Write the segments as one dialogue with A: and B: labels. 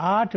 A: 8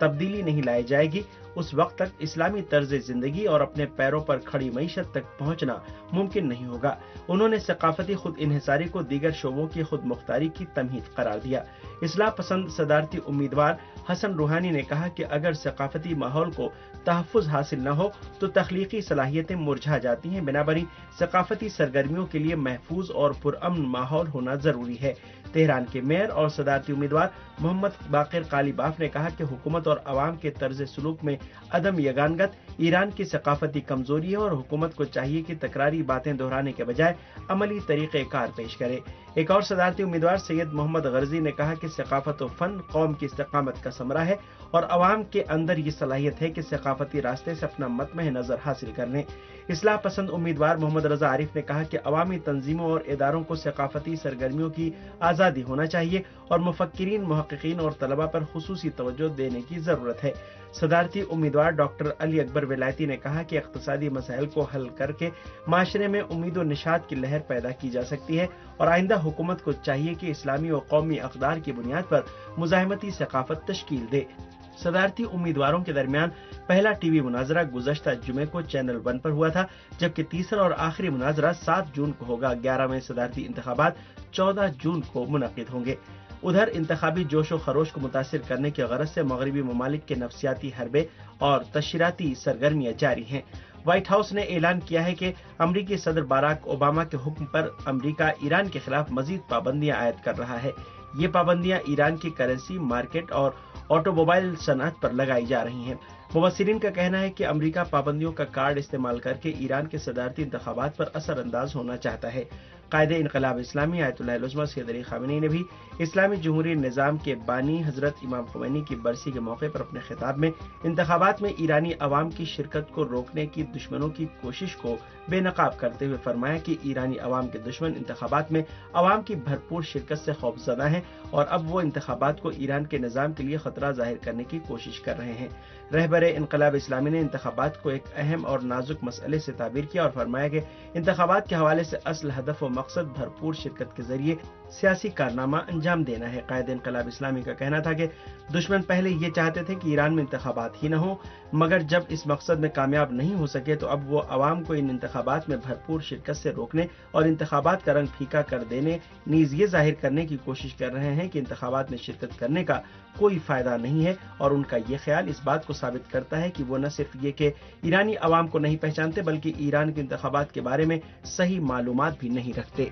B: تبدیلی نہیں لائی جائے گی اس وقت تک اسلامی طرز زندگی اور اپنے پیروں پر کھڑی معیشت تک پہنچنا ممکن نہیں ہوگا۔ انہوں نے ثقافتی خود انحصاری کو دیگر شعبوں کی خود مختاری کی تمہید قرار دیا۔ اصلاح پسند صدارتی امیدوار حسن روحانی نے کہا کہ اگر ثقافتی ماحول کو تحفظ حاصل نہ ہو تو تخلیقی صلاحیتیں مرجھا جاتی ہیں، بنابراین ثقافتی سرگرمیوں کے لیے محفوظ اور پرامن ماحول ہونا ضروری ہے۔ تہران کے میئر اور صدارتی امیدوار محمد باقر قالیباف نے کہا کہ حکومت اور عوام کے طرز سلوک میں عدم یگانگت ایران کی ثقافتی کمزوری ہے اور حکومت کو چاہیے کہ تکراری باتیں دہرانے کے بجائے عملی طریقہ کار پیش کرے۔ ایک اور صدارتی امیدوار سید محمد غرضی نے کہا کہ ثقافت و فن قوم کی استقامت کا ثمرہ ہے اور عوام کے اندر یہ صلاحیت ہے کہ ثقافتی راستے سے اپنا مطمع نظر حاصل کر لیں۔ اصلاح پسند امیدوار محمد رضا عارف نے کہا کہ عوامی تنظیموں اور اداروں کو ثقافتی سرگرمیوں کی آزادی ہونا چاہیے اور مفکرین، محققین اور طلباء پر خصوصی توجہ دینے کی ضرورت ہے۔ صدارتی امیدوار ڈاکٹر علی اکبر ولایتی نے کہا کہ اقتصادی مسائل کو حل کر کے معاشرے میں امید و نشاط کی لہر پیدا کی جا سکتی ہے اور آئندہ حکومت کو چاہیے کہ اسلامی و قومی اقدار کی بنیاد پر مزاحمتی ثقافت تشکیل دے۔ صدارتی امیدواروں کے درمیان پہلا ٹی وی مناظرہ گزشتہ جمعے کو چینل 1 پر ہوا تھا، جبکہ تیسرا اور آخری مناظرہ 7 جون کو ہوگا۔ 11ویں صدارتی انتخابات 14 جون کو منعقد ہوں گے۔ ادھر انتخابی جوش و خروش کو متاثر کرنے کی غرض سے مغربی ممالک کے نفسیاتی حربے اور تشہیراتی سرگرمیاں جاری ہیں۔ وائٹ ہاؤس نے اعلان کیا ہے کہ امریکی صدر باراک اوباما کے حکم پر امریکہ ایران کے خلاف مزید پابندیاں عائد کر رہا ہے۔ یہ پابندیاں ایران کی کرنسی مارکیٹ اور آٹو موبائل صنعت پر لگائی جا رہی ہیں۔ مبصرین کا کہنا ہے کہ امریکہ پابندیوں کا کارڈ استعمال کر کے ایران کے صدارتی انتخابات پر اثر انداز ہونا چاہتا ہے۔ قائد انقلاب اسلامی آیت اللہ العظمہ سید علی خامنئی نے بھی اسلامی جمہوری نظام کے بانی حضرت امام خمینی کی برسی کے موقع پر اپنے خطاب میں انتخابات میں ایرانی عوام کی شرکت کو روکنے کی دشمنوں کی کوشش کو بے نقاب کرتے ہوئے فرمایا کہ ایرانی عوام کے دشمن انتخابات میں عوام کی بھرپور شرکت سے خوفزدہ ہیں اور اب وہ انتخابات کو ایران کے نظام کے لیے خطرہ ظاہر کرنے کی کوشش کر رہے ہیں۔ رہبر انقلاب اسلامی نے انتخابات کو ایک اہم اور نازک مسئلے سے تعبیر کیا اور فرمایا کہ انتخابات کے حوالے سے اصل ہدف و مقصد بھرپور شرکت کے ذریعے سیاسی کارنامہ انجام دینا ہے۔ قائد انقلاب اسلامی کا کہنا تھا کہ دشمن پہلے یہ چاہتے تھے کہ ایران میں انتخابات ہی نہ ہوں، مگر جب اس مقصد میں کامیاب نہیں ہو سکے تو اب وہ عوام کو ان انتخابات میں بھرپور شرکت سے روکنے اور انتخابات کا رنگ پھیکا کر دینے نیز یہ ظاہر کرنے کی کوشش کر رہے ہیں کہ انتخابات میں شرکت کرنے کا کوئی فائدہ نہیں ہے، اور ان کا یہ خیال اس بات کو ثابت کرتا ہے کہ وہ نہ صرف یہ کہ ایرانی عوام کو نہیں پہچانتے بلکہ ایران کے انتخابات کے بارے میں صحیح معلومات بھی نہیں رکھتے۔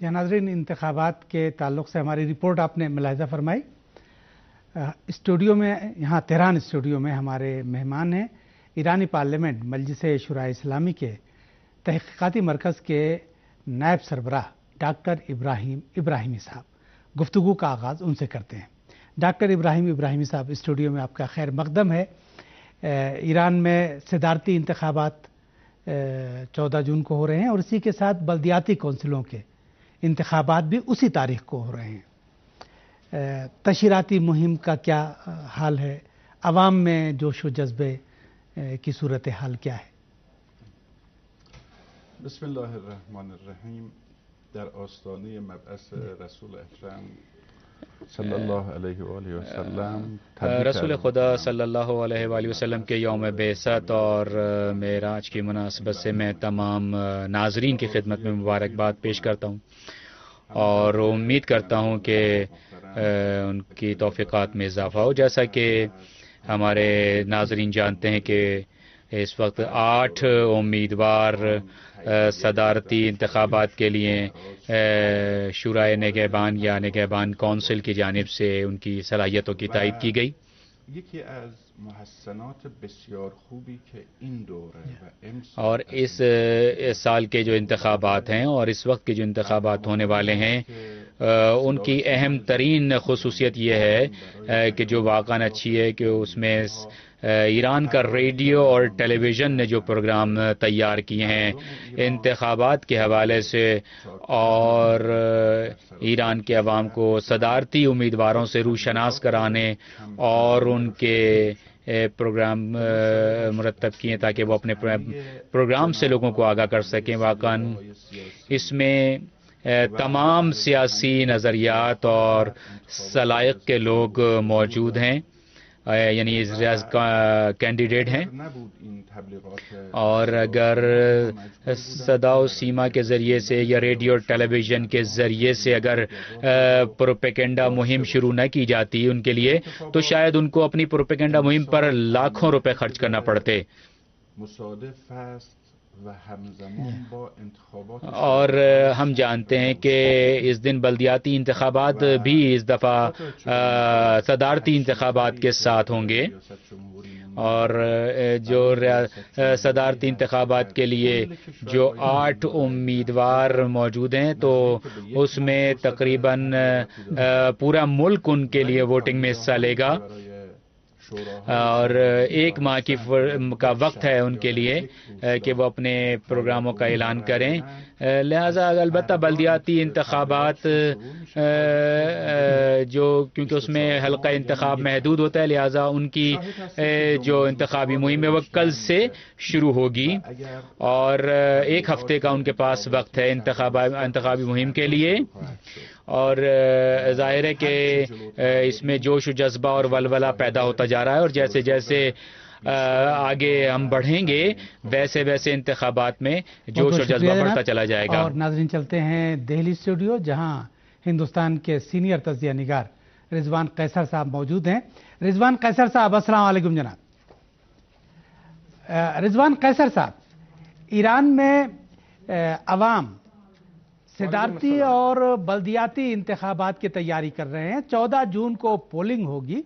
A: ناظرین، انتخابات کے تعلق سے ہماری رپورٹ آپ نے ملاحظہ فرمائی۔ اسٹوڈیو میں، یہاں تہران اسٹوڈیو میں ہمارے مہمان ہیں ایرانی پارلیمنٹ مجلس شورائے اسلامی کے تحقیقاتی مرکز کے نائب سربراہ ڈاکٹر ابراہیم ابراہیمی صاحب۔ گفتگو کا آغاز ان سے کرتے ہیں۔ ڈاکٹر ابراہیم ابراہیمی صاحب، اسٹوڈیو میں آپ کا خیر مقدم ہے۔ ایران میں صدارتی انتخابات 14 جون کو ہو رہے ہیں اور اسی کے ساتھ بلدیاتی کونسلوں کے انتخابات بھی اسی تاریخ کو ہو رہے ہیں۔ تشہیراتی مہم کا کیا حال ہے؟ عوام میں جوش و جذبے کی صورتحال کیا ہے؟
C: بسم اللہ الرحمن الرحیم۔ در آستانه مبعث رسول اکرم صلی اللہ علیہ وآلہ وسلم،
D: رسول خدا صلی اللہ علیہ وآلہ وسلم کے یوم بعثت اور معراج کی مناسبت سے میں تمام ناظرین کی خدمت میں مبارکباد پیش کرتا ہوں اور امید کرتا ہوں کہ ان کی توفیقات میں اضافہ ہو۔ جیسا کہ ہمارے ناظرین جانتے ہیں کہ اس وقت 8 امیدوار صدارتی انتخابات کے لیے شورائے نگہبان یا نگہبان کونسل کی جانب سے ان کی صلاحیتوں کی تائید کی گئی۔
C: یکی از محسنات بسیار خوبی که این دوره و
D: اور اس سال کے جو انتخابات ہیں اور اس وقت کے جو انتخابات ہونے والے ہیں ان کی اہم ترین خصوصیت یہ ہے کہ جو واقعاً اچھی ہے کہ اس میں ایران کا ریڈیو اور ٹیلی ویژن نے جو پروگرام تیار کیے ہیں انتخابات کے حوالے سے اور ایران کے عوام کو صدارتی امیدواروں سے روشناس کرانے اور ان کے پروگرام مرتب کیے تاکہ وہ اپنے پروگرام سے لوگوں کو آگاہ کر سکیں۔ واقعاً اس میں تمام سیاسی نظریات اور سلائق کے لوگ موجود ہیں، یعنی ریاض کینڈیڈیٹ ہیں، اور اگر صدا و سیما کے ذریعے سے یا ریڈیو اور ٹیلی ویژن کے ذریعے سے اگر پروپیگنڈا مہم شروع نہ کی جاتی ان کے لیے تو شاید ان کو اپنی پروپیگنڈا مہم پر لاکھوں روپے خرچ کرنا پڑتے. اور ہم جانتے ہیں کہ اس دن بلدیاتی انتخابات بھی اس دفعہ صدارتی انتخابات کے ساتھ ہوں گے، اور جو صدارتی انتخابات کے لیے جو 8 امیدوار موجود ہیں تو اس میں تقریباً پورا ملک ان کے لیے ووٹنگ میں حصہ لے گا، اور 1 ماہ کا وقت ہے ان کے لیے کہ وہ اپنے پروگراموں کا اعلان کریں. لہذا البتہ بلدیاتی انتخابات جو کیونکہ اس میں حلقہ انتخاب محدود ہوتا ہے، لہذا ان کی جو انتخابی مہم ہے وہ کل سے شروع ہوگی، اور 1 ہفتے کا ان کے پاس وقت ہے انتخابی مہم کے لیے. اور ظاہر ہے کہ اس میں جوش و جذبہ اور ولولہ پیدا ہوتا جا رہا ہے، اور جیسے جیسے آگے ہم بڑھیں گے ویسے ویسے انتخابات میں جوش و جذبہ بڑھتا چلا جائے گا.
A: اور ناظرین چلتے ہیں دہلی اسٹوڈیو، جہاں ہندوستان کے سینئر تجزیہ نگار رضوان قیصر صاحب موجود ہیں. رضوان قیصر صاحب السلام علیکم جناب. رضوان قیصر صاحب، ایران میں عوام صدارتی اور بلدیاتی انتخابات کی تیاری کر رہے ہیں. 14 جون کو پولنگ ہوگی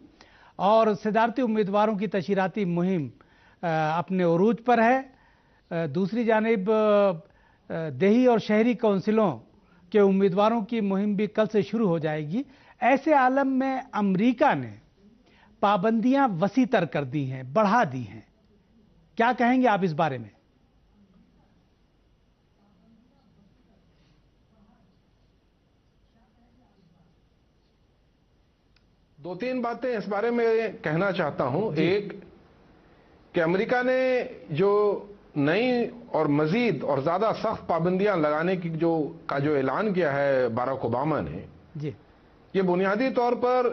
A: اور صدارتی امیدواروں کی تشہیراتی مہم اپنے عروج پر ہے. دوسری جانب دیہی اور شہری کونسلوں کے امیدواروں کی مہم بھی کل سے شروع ہو جائے گی. ایسے عالم میں امریکہ نے پابندیاں وسیع تر کر دی ہیں، بڑھا دی ہیں. کیا کہیں گے آپ اس بارے میں؟
E: دو تین باتیں اس بارے میں کہنا چاہتا ہوں. ایک کہ امریکہ نے جو نئی اور مزید اور زیادہ سخت پابندیاں لگانے کی جو اعلان کیا ہے باراک اوباما نے، یہ بنیادی طور پر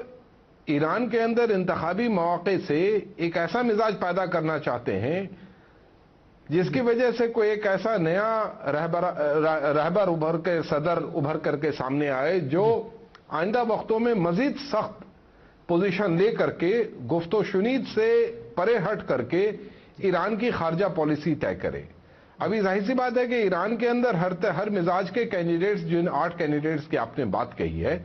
E: ایران کے اندر انتخابی مواقع سے ایک ایسا مزاج پیدا کرنا چاہتے ہیں جس کی وجہ سے کوئی ایک ایسا نیا رہبر صدر ابھر کر کے سامنے آئے جو آئندہ وقتوں میں مزید سخت پوزیشن لے کر کے گفت و شنید سے پرے ہٹ کر کے ایران کی خارجہ پالیسی طے کرے. ابھی ظاہر سی بات ہے کہ ایران کے اندر ہر مزاج کے کینڈیڈیٹس، جن 8 کینڈیڈیٹس کی آپ نے بات کہی ہے،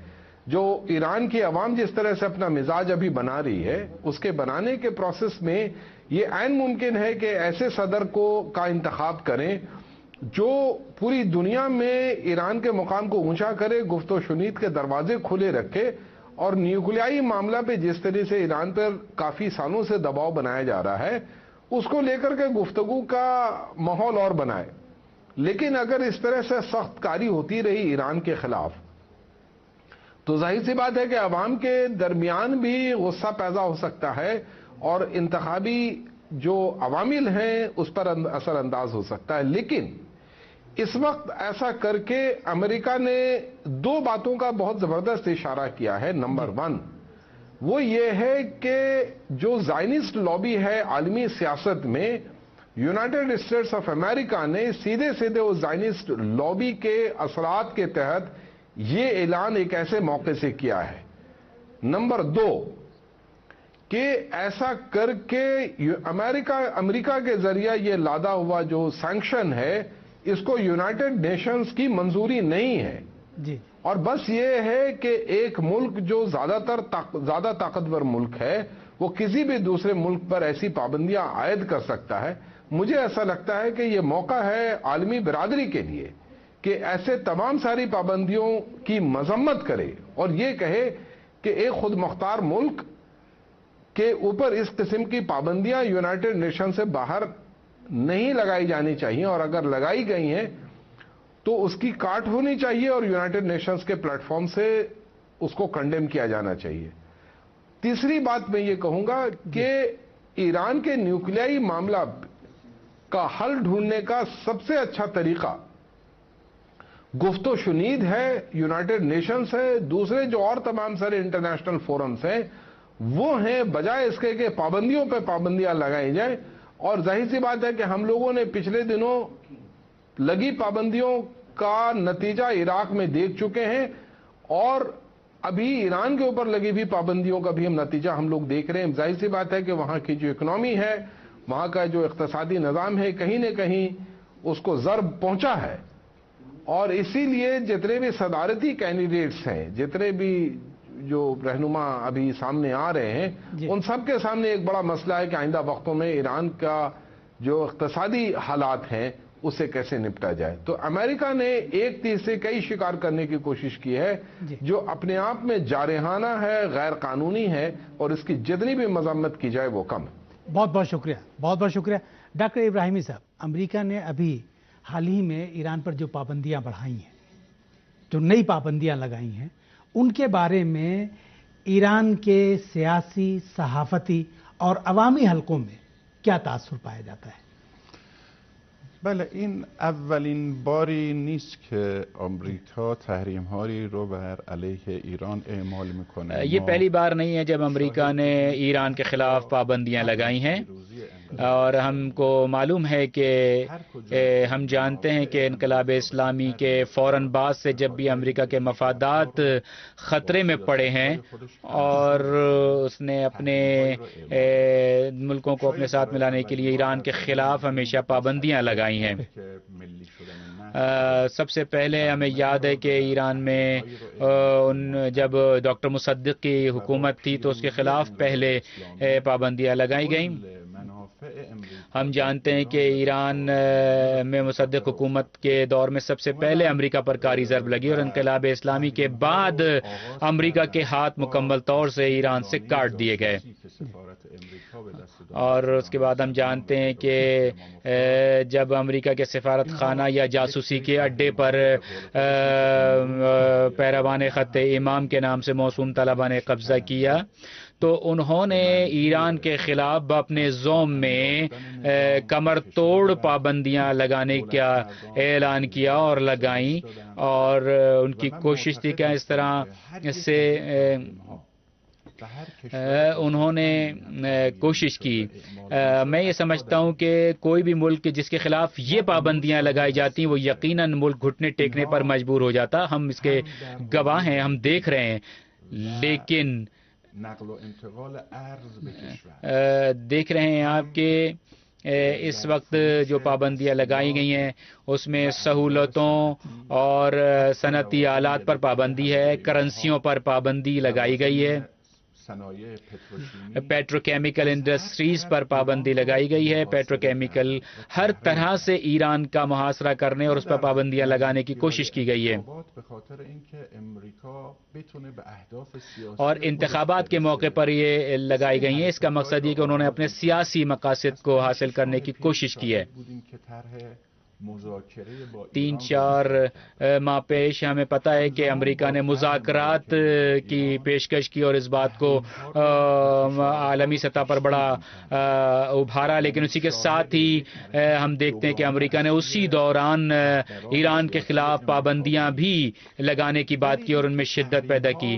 E: جو ایران کی عوام جس طرح سے اپنا مزاج ابھی بنا رہی ہے، اس کے بنانے کے پروسیس میں یہ عین ممکن ہے کہ ایسے صدر کا انتخاب کریں جو پوری دنیا میں ایران کے مقام کو اونچا کرے، گفت و شنید کے دروازے کھلے رکھے، اور نیوکلیائی معاملہ پہ جس طرح سے ایران پر کافی سالوں سے دباؤ بنایا جا رہا ہے اس کو لے کر کے گفتگو کا ماحول اور بنائے. لیکن اگر اس طرح سے سخت کاری ہوتی رہی ایران کے خلاف تو ظاہر سی بات ہے کہ عوام کے درمیان بھی غصہ پیدا ہو سکتا ہے اور انتخابی جو عوامل ہیں اس پر اثر انداز ہو سکتا ہے. لیکن اس وقت ایسا کر کے امریکہ نے 2 باتوں کا بہت زبردست اشارہ کیا ہے. نمبر 1 وہ یہ ہے کہ جو زائنسٹ لابی ہے عالمی سیاست میں، یونائٹڈ اسٹیٹس آف امریکہ نے سیدھے اس زائنسٹ لابی کے اثرات کے تحت یہ اعلان ایک ایسے موقع سے کیا ہے. نمبر 2 کہ ایسا کر کے امریکہ کے ذریعہ یہ لادا ہوا جو سینکشن ہے اس کو یونائٹڈ نیشنز کی منظوری نہیں ہے
A: جی.
E: اور بس یہ ہے کہ ایک ملک جو زیادہ طاقتور ملک ہے وہ کسی بھی دوسرے ملک پر ایسی پابندیاں عائد کر سکتا ہے. مجھے ایسا لگتا ہے کہ یہ موقع ہے عالمی برادری کے لیے کہ ایسے تمام ساری پابندیوں کی مذمت کرے اور یہ کہے کہ ایک خود مختار ملک کے اوپر اس قسم کی پابندیاں یونائٹڈ نیشن سے باہر نہیں لگائی جانی چاہیے، اور اگر لگائی گئی ہیں تو اس کی کاٹ ہونی چاہیے اور یونائٹڈ نیشنز کے پلیٹ فارم سے اس کو کنڈیم کیا جانا چاہیے. تیسری بات میں یہ کہوں گا کہ ایران کے نیوکلیائی معاملہ کا حل ڈھونڈنے کا سب سے اچھا طریقہ گفت و شنید ہے، یونائٹڈ نیشنز ہے، دوسرے جو اور تمام سارے انٹرنیشنل فورمز ہیں وہ ہیں، بجائے اس کے کہ پابندیوں پہ پابندیاں لگائی جائیں. اور ظاہر سی بات ہے کہ ہم لوگوں نے پچھلے دنوں لگی پابندیوں کا نتیجہ عراق میں دیکھ چکے ہیں، اور ابھی ایران کے اوپر لگی ہوئی پابندیوں کا بھی نتیجہ ہم لوگ دیکھ رہے ہیں. ظاہر سی بات ہے کہ وہاں کی جو اکنامی ہے، وہاں کا جو اقتصادی نظام ہے، کہیں نہ کہیں اس کو ضرب پہنچا ہے. اور اسی لیے جتنے بھی صدارتی کینڈیڈیٹس ہیں، جتنے بھی جو رہنما ابھی سامنے آ رہے ہیں، ان سب کے سامنے ایک بڑا مسئلہ ہے کہ آئندہ وقتوں میں ایران کا جو اقتصادی حالات ہیں اسے کیسے نپٹا جائے. تو امریکہ نے ایک تیر سے کئی شکار کرنے کی کوشش کی ہے، جو اپنے آپ میں جارحانہ ہے، غیر قانونی ہے، اور اس کی جتنی بھی مذمت کی جائے وہ کم ہے.
A: بہت بہت شکریہ، بہت بہت شکریہ ڈاکٹر ابراہیمی صاحب. امریکہ نے ابھی حال ہی میں ایران پر جو پابندیاں بڑھائی ہیں، جو نئی پابندیاں لگائی ہیں، ان کے بارے میں ایران کے سیاسی، صحافتی اور عوامی حلقوں میں کیا تاثر پایا جاتا ہے؟
C: بله، این اولین باری نیست که آمریکا تحریم‌هایی رو بر علیه ایران اعمال میکنه.
D: یہ پہلی بار نہیں ہے جب امریکہ نے ایران کے خلاف پابندیاں لگائی ہیں، اور ہم کو معلوم ہے کہ ہم جانتے ہیں کہ انقلاب اسلامی کے فوراً بعد سے جب بھی امریکہ کے مفادات خطرے میں پڑے ہیں اور اس نے اپنے ملکوں کو اپنے ساتھ ملانے کے لیے ایران کے خلاف ہمیشہ پابندیاں لگائی ہیں. سب سے پہلے ہمیں یاد ہے کہ ایران میں جب ڈاکٹر مصدق کی حکومت تھی تو اس کے خلاف پہلے پابندیاں لگائی گئیں. ہم جانتے ہیں کہ ایران میں مصدق حکومت کے دور میں سب سے پہلے امریکہ پر کاری ضرب لگی، اور انقلاب اسلامی کے بعد امریکہ کے ہاتھ مکمل طور سے ایران سے کاٹ دیے گئے. اور اس کے بعد ہم جانتے ہیں کہ جب امریکہ کے سفارت خانہ یا جاسوسی کے اڈے پر پیروان خط امام کے نام سے موسوم طلبہ نے قبضہ کیا تو انہوں نے ایران کے خلاف اپنے زوم میں کمر توڑ پابندیاں لگانے کا اعلان کیا اور لگائیں، اور ان کی کوشش تھی کہ اس طرح سے انہوں نے کوشش کی. میں یہ سمجھتا ہوں کہ کوئی بھی ملک جس کے خلاف یہ پابندیاں لگائی جاتی ہیں وہ یقیناً ملک گھٹنے ٹیکنے پر مجبور ہو جاتا. ہم اس کے گواہ ہیں، ہم دیکھ رہے ہیں. لیکن دیکھ رہے ہیں آپ کہ اس وقت جو پابندیاں لگائی گئی ہیں اس میں سہولتوں اور صنعتی آلات پر پابندی ہے، کرنسیوں پر پابندی لگائی گئی ہے، پیٹروکیمیکل انڈسٹریز پر پابندی لگائی گئی ہے. پیٹروکیمیکل ہر طرح سے ایران کا محاصرہ کرنے اور اس پر پابندیاں لگانے کی کوشش کی گئی ہے. اور انتخابات کے موقع پر یہ لگائی گئی ہیں. اس کا مقصد یہ کہ انہوں نے اپنے سیاسی مقاصد کو حاصل کرنے کی کوشش کی ہے. 3-4 ماہ پیش ہمیں پتہ ہے کہ امریکہ نے مذاکرات کی پیشکش کی اور اس بات کو عالمی سطح پر بڑا ابھارا، لیکن اسی کے ساتھ ہی ہم دیکھتے ہیں کہ امریکہ نے اسی دوران ایران کے خلاف پابندیاں بھی لگانے کی بات کی اور ان میں شدت پیدا کی.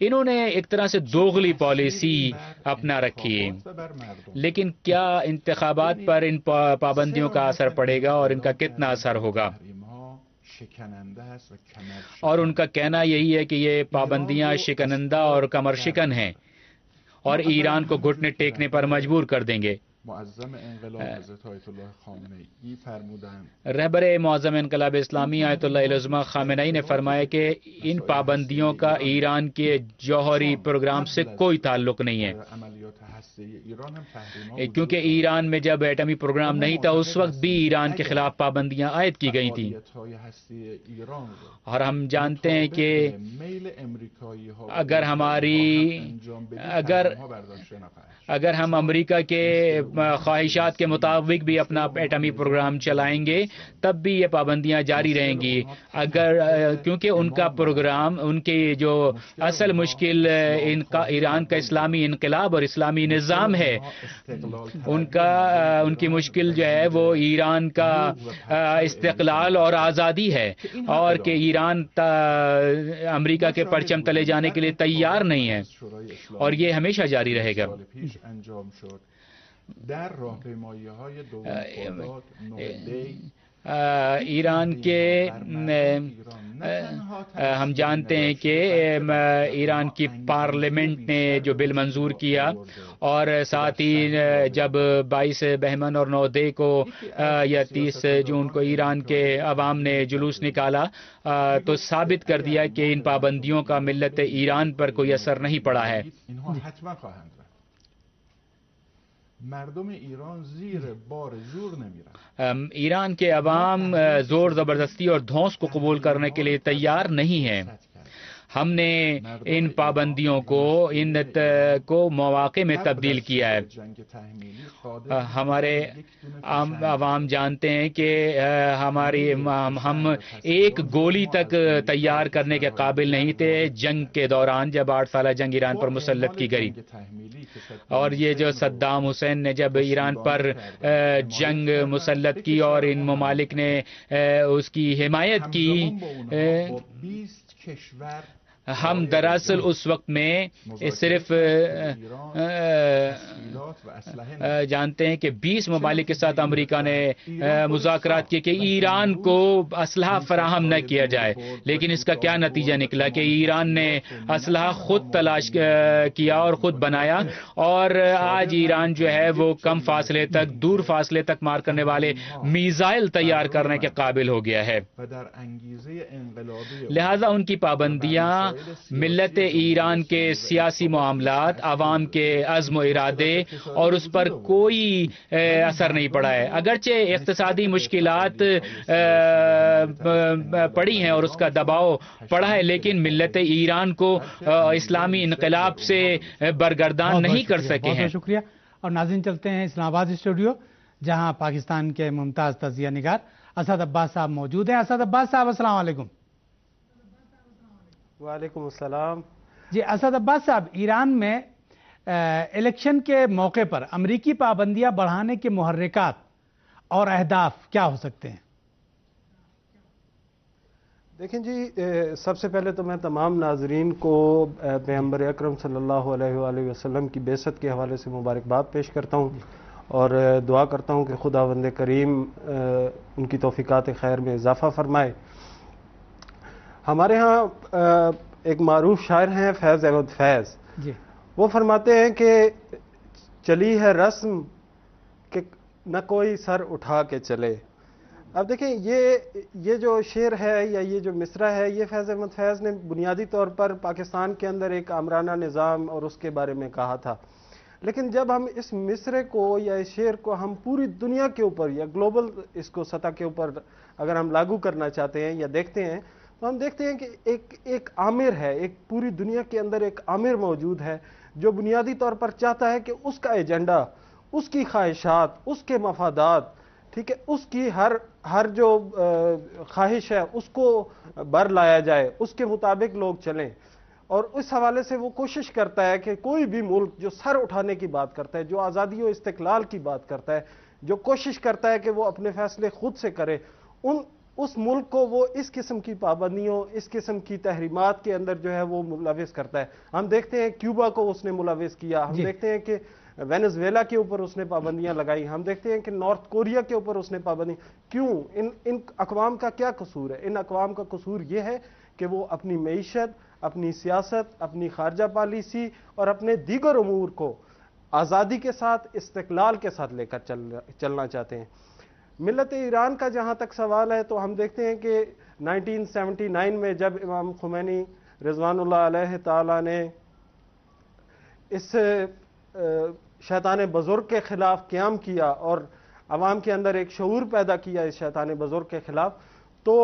D: انہوں نے ایک طرح سے دوغلی پالیسی اپنا رکھی ہے. لیکن کیا انتخابات پر ان پابندیوں کا اثر پڑے گا اور ان کا کتنا اثر ہوگا؟ اور ان کا کہنا یہی ہے کہ یہ پابندیاں شکنندہ اور کمر شکن ہیں اور ایران کو گھٹنے ٹیکنے پر مجبور کر دیں گے. رہبر معظم انقلاب اسلامی آیت اللہ العظمہ خامنئی نے فرمایا کہ ان پابندیوں کا ایران کے جوہری پروگرام سے کوئی تعلق نہیں ہے، کیونکہ ایران میں جب ایٹمی پروگرام نہیں تھا اس وقت بھی ایران کے خلاف پابندیاں عائد کی گئی تھیں. اور ہم جانتے ہیں کہ اگر ہم امریکہ کے خواہشات کے مطابق بھی اپنا ایٹمی پروگرام چلائیں گے تب بھی یہ پابندیاں جاری رہیں گی. اگر کیونکہ ان کا پروگرام، ان کی جو اصل مشکل ایران کا اسلامی انقلاب اور اسلامی نظام ہے، ان کی مشکل جو ہے وہ ایران کا استقلال اور آزادی ہے، اور کہ ایران امریکہ کے پرچم تلے جانے کے لیے تیار نہیں ہے، اور یہ ہمیشہ جاری رہے گا. ایران کے ہم جانتے ہیں کہ ایران کی پارلیمنٹ نے جو بل منظور کیا، اور ساتھ ہی جب 22 بہمن اور 9 کو یا 30 جون کو ایران کے عوام نے جلوس نکالا تو ثابت کر دیا کہ ان پابندیوں کا ملت ایران پر کوئی اثر نہیں پڑا ہے.
C: مردم ایران زیر بار زور نمیرن.
D: ایران کے عوام زور زبردستی اور دھونس کو قبول کرنے کے لیے تیار نہیں ہیں. ہم نے ان پابندیوں کو مواقع میں تبدیل کیا ہے. ہمارے عوام جانتے ہیں کہ ہم ایک گولی تک تیار کرنے کے قابل نہیں تھے جنگ کے دوران، جب 8 سالہ جنگ ایران پر مسلط کی گئی. اور یہ جو صدام حسین نے جب ایران پر جنگ مسلط کی اور ان ممالک نے اس کی حمایت کی، ہم دراصل اس وقت میں صرف جانتے ہیں کہ 20 ممالک کے ساتھ امریکہ نے مذاکرات کیے کہ ایران کو اسلحہ فراہم نہ کیا جائے، لیکن اس کا کیا نتیجہ نکلا کہ ایران نے اسلحہ خود تلاش کیا اور خود بنایا، اور آج ایران جو ہے وہ کم فاصلے تک، دور فاصلے تک مار کرنے والے میزائل تیار کرنے کے قابل ہو گیا ہے. لہذا ان کی پابندیاں ملت ایران کے سیاسی معاملات، عوام کے عزم و ارادے اور اس پر کوئی اثر نہیں پڑا ہے. اگرچہ اقتصادی مشکلات پڑی ہیں اور اس کا دباؤ پڑا ہے، لیکن ملت ایران کو اسلامی انقلاب سے برگردان نہیں کر سکے ہیں.
A: بہت شکریہ. اور ناظرین چلتے ہیں اسلام آباد اسٹوڈیو، جہاں پاکستان کے ممتاز تجزیہ نگار اسد عباس صاحب موجود ہیں. اسد عباس صاحب السلام علیکم.
F: وعلیکم السلام.
A: جی اسد عباس صاحب، ایران میں الیکشن کے موقع پر امریکی پابندیاں بڑھانے کے محرکات اور اہداف کیا ہو سکتے ہیں؟
F: دیکھیں جی، سب سے پہلے تو میں تمام ناظرین کو پیغمبر اکرم صلی اللہ علیہ وآلہ وسلم کی بعثت کے حوالے سے مبارکباد پیش کرتا ہوں اور دعا کرتا ہوں کہ خداوند کریم ان کی توفیقات خیر میں اضافہ فرمائے. ہمارے ہاں ایک معروف شاعر ہیں فیض احمد فیض
A: جی،
F: وہ فرماتے ہیں کہ چلی ہے رسم کہ نہ کوئی سر اٹھا کے چلے. اب دیکھیں یہ جو شعر ہے یا یہ جو مصرع ہے، یہ فیض احمد فیض نے بنیادی طور پر پاکستان کے اندر ایک آمرانہ نظام اور اس کے بارے میں کہا تھا. لیکن جب ہم اس مصرع کو یا اس شعر کو ہم پوری دنیا کے اوپر یا گلوبل اس کو سطح کے اوپر اگر ہم لاگو کرنا چاہتے ہیں یا دیکھتے ہیں، تو ہم دیکھتے ہیں کہ ایک آمر ہے، ایک پوری دنیا کے اندر ایک آمر موجود ہے جو بنیادی طور پر چاہتا ہے کہ اس کا ایجنڈا، اس کی خواہشات، اس کے مفادات، ٹھیک ہے، اس کی ہر جو خواہش ہے اس کو بر لایا جائے، اس کے مطابق لوگ چلیں. اور اس حوالے سے وہ کوشش کرتا ہے کہ کوئی بھی ملک جو سر اٹھانے کی بات کرتا ہے، جو آزادی و استقلال کی بات کرتا ہے، جو کوشش کرتا ہے کہ وہ اپنے فیصلے خود سے کرے، اس ملک کو وہ اس قسم کی پابندیوں، اس قسم کی تحریمات کے اندر جو ہے وہ ملوث کرتا ہے. ہم دیکھتے ہیں کیوبا کو اس نے ملوث کیا، ہم دیکھتے ہیں کہ وینزویلا کے اوپر اس نے پابندیاں لگائی، ہم دیکھتے ہیں کہ نارتھ کوریا کے اوپر اس نے پابندی. کیوں؟ ان اقوام کا کیا قصور ہے؟ ان اقوام کا قصور یہ ہے کہ وہ اپنی معیشت، اپنی سیاست، اپنی خارجہ پالیسی اور اپنے دیگر امور کو آزادی کے ساتھ، استقلال کے ساتھ لے کر چلنا چاہتے ہیں. ملت ایران کا جہاں تک سوال ہے تو ہم دیکھتے ہیں کہ 1979 میں جب امام خمینی رضوان اللہ علیہ تعالی نے اس شیطان بزرگ کے خلاف قیام کیا اور عوام کے اندر ایک شعور پیدا کیا اس شیطان بزرگ کے خلاف، تو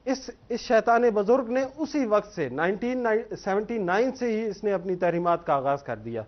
F: اس شیطان بزرگ نے اسی وقت سے 1979 سے ہی اس نے اپنی تحریمات کا آغاز کر دیا.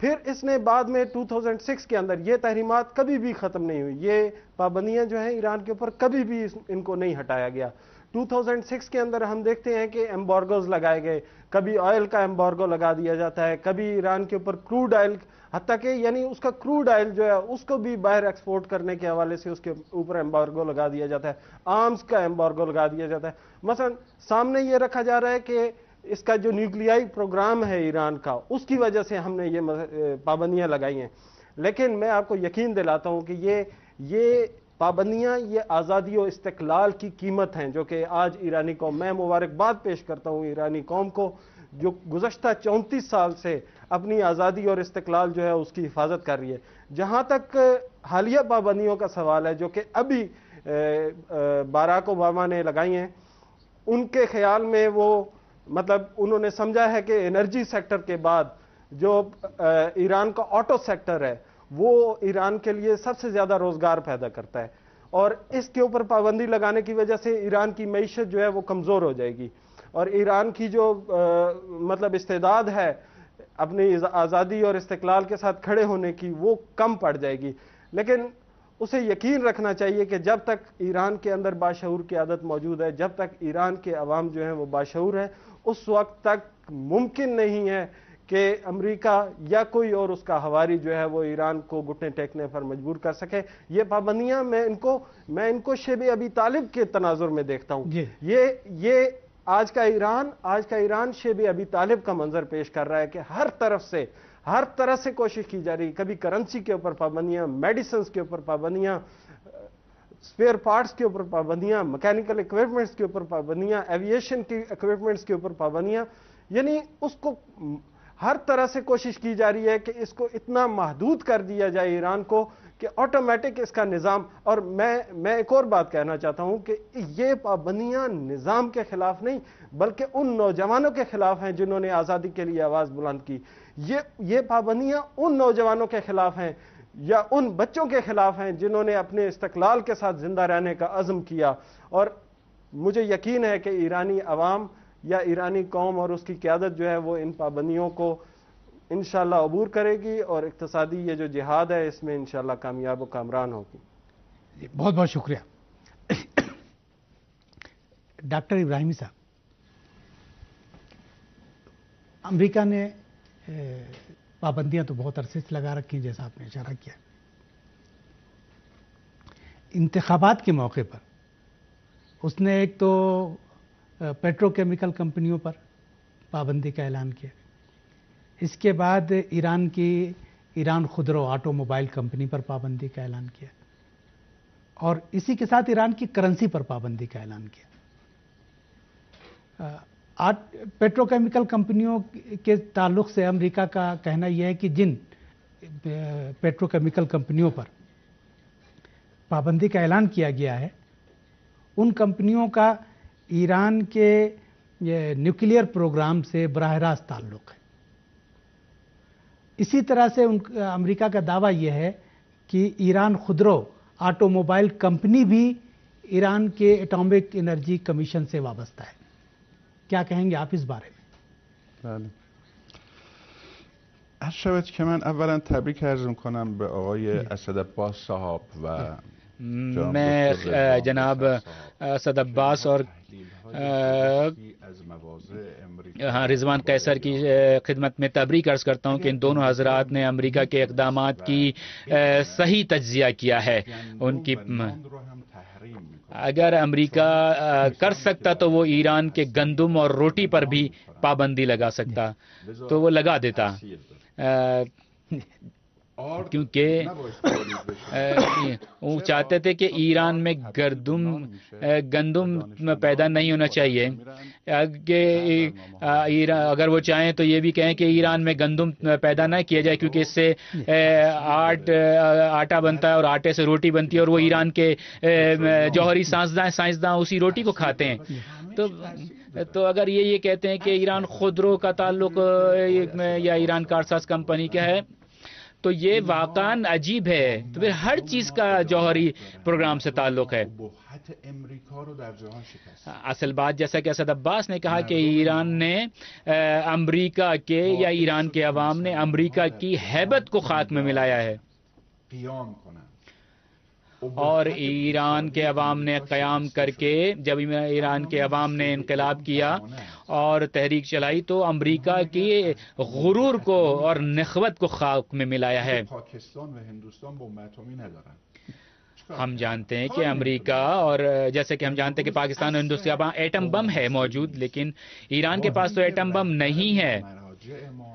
F: پھر اس نے بعد میں 2006 کے اندر یہ تحریمات کبھی بھی ختم نہیں ہوئی، یہ پابندیاں جو ہیں ایران کے اوپر کبھی بھی ان کو نہیں ہٹایا گیا۔ 2006 کے اندر ہم دیکھتے ہیں کہ ایمبارگوز لگائے گئے، کبھی آئل کا ایمبارگو لگا دیا جاتا ہے، کبھی ایران کے اوپر کروڈ آئل، حتیٰ کہ یعنی اس کا کروڈ آئل جو ہے اس کو بھی باہر ایکسپورٹ کرنے کے حوالے سے اس کے اوپر ایمبارگو لگا دیا جاتا ہے، آرمز کا ایمبارگو لگا دیا جاتا ہے۔ مثلا سامنے یہ رکھا جا رہا ہے کہ اس کا جو نیوکلیائی پروگرام ہے ایران کا، اس کی وجہ سے ہم نے یہ پابندیاں لگائی ہیں، لیکن میں آپ کو یقین دلاتا ہوں کہ یہ پابندیاں یہ آزادی و استقلال کی قیمت ہیں جو کہ آج ایرانی قوم، میں مبارکباد پیش کرتا ہوں ایرانی قوم کو جو گزشتہ 34 سال سے اپنی آزادی اور استقلال جو ہے اس کی حفاظت کر رہی ہے۔ جہاں تک حالیہ پابندیوں کا سوال ہے جو کہ ابھی باراک اوباما نے لگائی ہیں، ان کے خیال میں وہ مطلب انہوں نے سمجھا ہے کہ انرجی سیکٹر کے بعد جو ایران کا آٹو سیکٹر ہے وہ ایران کے لیے سب سے زیادہ روزگار پیدا کرتا ہے، اور اس کے اوپر پابندی لگانے کی وجہ سے ایران کی معیشت جو ہے وہ کمزور ہو جائے گی، اور ایران کی جو مطلب استعداد ہے اپنی آزادی اور استقلال کے ساتھ کھڑے ہونے کی وہ کم پڑ جائے گی۔ لیکن اسے یقین رکھنا چاہیے کہ جب تک ایران کے اندر باشعور قیادت موجود ہے، جب تک ایران کے عوام جو ہیں وہ باشعور ہیں، اس وقت تک ممکن نہیں ہے کہ امریکہ یا کوئی اور اس کا ہواری جو ہے وہ ایران کو گھٹنے ٹیکنے پر مجبور کر سکے۔ یہ پابندیاں میں ان کو شیب ابی طالب کے تناظر میں دیکھتا ہوں۔ یہ آج کا ایران شیب ابی طالب کا منظر پیش کر رہا ہے کہ ہر طرح سے کوشش کی جا رہی ہے، کبھی کرنسی کے اوپر پابندیاں، میڈیسنز کے اوپر پابندیاں، اسپیئر پارٹس کے اوپر پابندیاں، میکینیکل ایکوپمنٹس کے اوپر پابندیاں، ایویشن کی ایکوپمنٹس کے اوپر پابندیاں، یعنی اس کو ہر طرح سے کوشش کی جا رہی ہے کہ اس کو اتنا محدود کر دیا جائے ایران کو کہ آٹومیٹک اس کا نظام، اور میں ایک اور بات کہنا چاہتا ہوں کہ یہ پابندیاں نظام کے خلاف نہیں بلکہ ان نوجوانوں کے خلاف ہیں جنہوں نے آزادی کے لیے آواز بلند کی۔ یہ پابندیاں ان نوجوانوں کے خلاف ہیں یا ان بچوں کے خلاف ہیں جنہوں نے اپنے استقلال کے ساتھ زندہ رہنے کا عزم کیا، اور مجھے یقین ہے کہ ایرانی عوام یا ایرانی قوم اور اس کی قیادت جو ہے وہ ان پابندیوں کو انشاءاللہ عبور کرے گی، اور اقتصادی یہ جو جہاد ہے اس میں انشاءاللہ کامیاب و کامران ہوگی۔
A: بہت بہت شکریہ ڈاکٹر ابراہیمی صاحب۔ امریکہ نے پابندیاں تو بہت عرصے سے لگا رکھی ہیں جیسا آپ نے اشارہ کیا، انتخابات کے موقع پر اس نے ایک تو پیٹرو کیمیکل کمپنیوں پر پابندی کا اعلان کیا، اس کے بعد ایران خودرو آٹو موبائل کمپنی پر پابندی کا اعلان کیا، اور اسی کے ساتھ ایران کی کرنسی پر پابندی کا اعلان کیا۔ پیٹرو کیمیکل کمپنیوں کے تعلق سے امریکہ کا کہنا یہ ہے کہ جن پیٹرو کیمیکل کمپنیوں پر پابندی کا اعلان کیا گیا ہے ان کمپنیوں کا ایران کے نیوکلیئر پروگرام سے براہ راست تعلق ہے۔ اسی طرح سے امریکہ کا دعویٰ یہ ہے کہ ایران خودرو آٹو موبائل کمپنی بھی ایران کے ایٹامک انرجی کمیشن سے وابستہ ہے۔ کیا کہیں گے آپ اس بارے میں؟
C: بله. عرض شود که من اولا تبریک عرض میکنم به آقای اسد عباس صاحب و
D: میں جناب اسد عباس اور رضوان قیصر کی خدمت میں تبریک عرض کرتا ہوں کہ ان دونوں حضرات نے امریکہ کے اقدامات کی صحیح تجزیہ کیا ہے۔ ان کی اگر امریکہ کر سکتا تو وہ ایران کے گندم اور روٹی پر بھی پابندی لگا سکتا تو وہ لگا دیتا، کیونکہ وہ چاہتے تھے کہ ایران میں گندم پیدا نہیں ہونا چاہیے، اگر وہ چاہیں تو یہ بھی کہیں کہ ایران میں گندم پیدا نہ کیا جائے کیونکہ اس سے آٹا بنتا ہے اور آٹے سے روٹی بنتی ہے اور وہ ایران کے جوہری سائنسداں اسی روٹی کو کھاتے ہیں۔ تو اگر یہ کہتے ہیں کہ ایران خودرو کا تعلق یا ایران کارساز کمپنی کا ہے تو یہ واقعاً عجیب ہے. تو پھر ہر چیز کا جوہری پروگرام سے تعلق ہے. اصل بات جیسا کہ اسد عباس نے کہا کہ ایران نے امریکہ کے یا ایران کے عوام نے امریکہ کی ہیبت کو خاک میں ملایا ہے، اور ایران کے عوام نے قیام کر کے جب ایران کے عوام نے انقلاب کیا اور تحریک چلائی تو امریکہ کی غرور کو اور نخوت کو خاک میں ملایا ہے. ہم جانتے ہیں کہ امریکہ اور جیسے کہ ہم جانتے ہیں کہ پاکستان اور ہندوستان میں ایٹم بم ہے موجود، لیکن ایران کے پاس تو ایٹم بم نہیں ہے.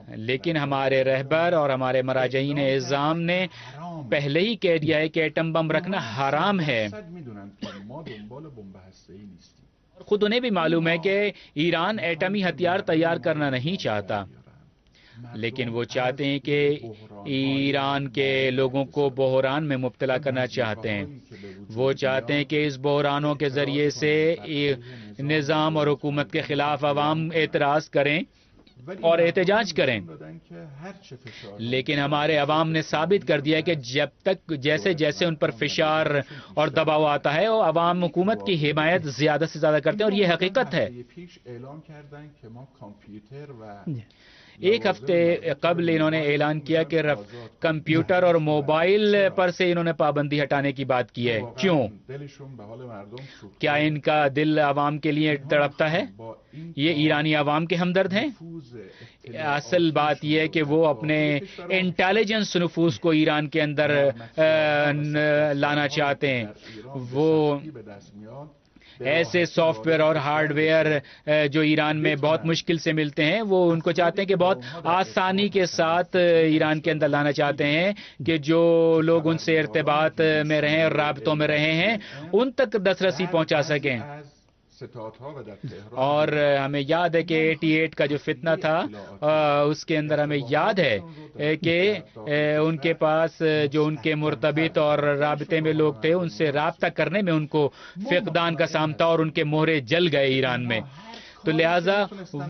D: لیکن ہمارے رہبر اور ہمارے مراجعین اعظام نے پہلے ہی کہہ دیا ہے کہ ایٹم بم رکھنا حرام ہے. خود انہیں بھی معلوم ہے کہ ایران ایٹمی ہتھیار تیار کرنا نہیں چاہتا، لیکن وہ چاہتے ہیں کہ ایران کے لوگوں کو بحران میں مبتلا کرنا چاہتے ہیں. وہ چاہتے ہیں کہ اس بحرانوں کے ذریعے سے نظام اور حکومت کے خلاف عوام اعتراض کریں اور احتجاج کریں. لیکن ہمارے عوام نے ثابت کر دیا کہ جب تک جیسے جیسے ان پر فشار اور دباؤ آتا ہے وہ عوام حکومت کی حمایت زیادہ سے زیادہ کرتے ہیں، اور یہ حقیقت ہے. ایک ہفتے قبل انہوں نے اعلان کیا کہ کمپیوٹر اور موبائل پر سے انہوں نے پابندی ہٹانے کی بات کی ہے. کیوں؟ کیا ان کا دل عوام کے لیے تڑپتا ہے؟ یہ ایرانی عوام کے ہمدرد ہیں؟ اصل بات یہ ہے کہ وہ اپنے انٹیلیجنس نفوذ کو ایران کے اندر لانا چاہتے ہیں. وہ ایسے سافٹ ویئر اور ہارڈ ویئر جو ایران میں بہت مشکل سے ملتے ہیں، وہ ان کو چاہتے ہیں کہ بہت آسانی کے ساتھ ایران کے اندر لانا چاہتے ہیں کہ جو لوگ ان سے ارتباط میں رہیں اور رابطوں میں رہے ہیں ان تک دسترسی پہنچا سکیں. اور ہمیں یاد ہے کہ 88 کا جو فتنہ تھا اس کے اندر ہمیں یاد ہے کہ ان کے پاس جو ان کے مرتبط اور رابطے میں لوگ تھے ان سے رابطہ کرنے میں ان کو فقدان کا سامنا تھا اور ان کے مہرے جل گئے ایران میں. تو لہٰذا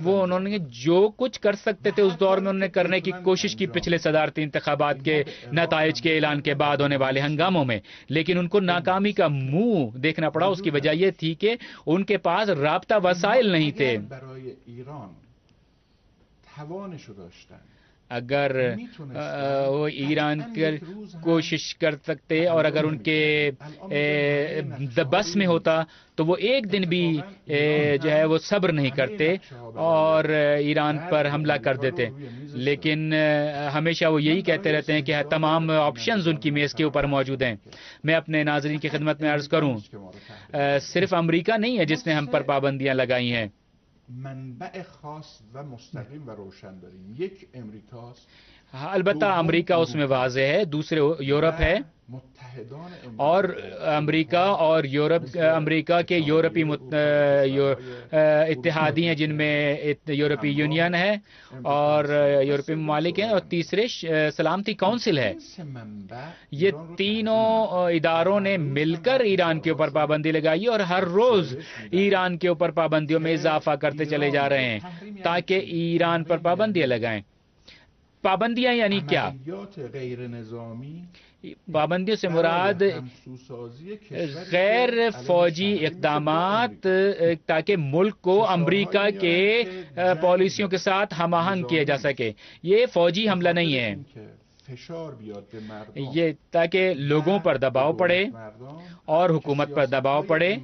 D: وہ انہوں نے جو کچھ کر سکتے تھے اس دور میں انہوں نے کرنے کی کوشش کی پچھلے صدارتی انتخابات کے نتائج کے اعلان کے بعد ہونے والے ہنگاموں میں، لیکن ان کو ناکامی کا منہ دیکھنا پڑا. اس کی وجہ یہ تھی کہ ان کے پاس رابطہ وسائل نہیں تھے. اگر وہ ایران کی کوشش کر سکتے اور اگر ان کے بس میں ہوتا تو وہ ایک دن بھی جو ہے وہ صبر نہیں کرتے اور ایران پر حملہ کر دیتے. لیکن ہمیشہ وہ یہی کہتے رہتے ہیں کہ تمام آپشنز ان کی میز کے اوپر موجود ہیں. میں اپنے ناظرین کی خدمت میں عرض کروں، صرف امریکہ نہیں ہے جس نے ہم پر پابندیاں لگائی ہیں.
C: منبع خاص و مستقیم و روشن داریم. یک امریکاست،
D: البتہ امریکہ اس میں واضح ہے، دوسرے یورپ ہے اور امریکہ اور یورپ، امریکہ کے یورپی اتحادی ہیں جن میں یورپی یونین ہے اور یورپی ممالک ہیں، اور تیسرے سلامتی کونسل ہے. یہ تینوں اداروں نے مل کر ایران کے اوپر پابندی لگائی اور ہر روز ایران کے اوپر پابندیوں میں اضافہ کرتے چلے جا رہے ہیں تاکہ ایران پر پابندیاں لگائیں. پابندیاں یعنی کیا؟ پابندیوں سے مراد غیر فوجی اقدامات تاکہ ملک کو امریکہ کے پالیسیوں کے ساتھ ہم آہنگ کیا جا سکے. یہ فوجی حملہ نہیں ہے، یہ تاکہ لوگوں پر دباؤ پڑے اور حکومت پر دباؤ پڑے،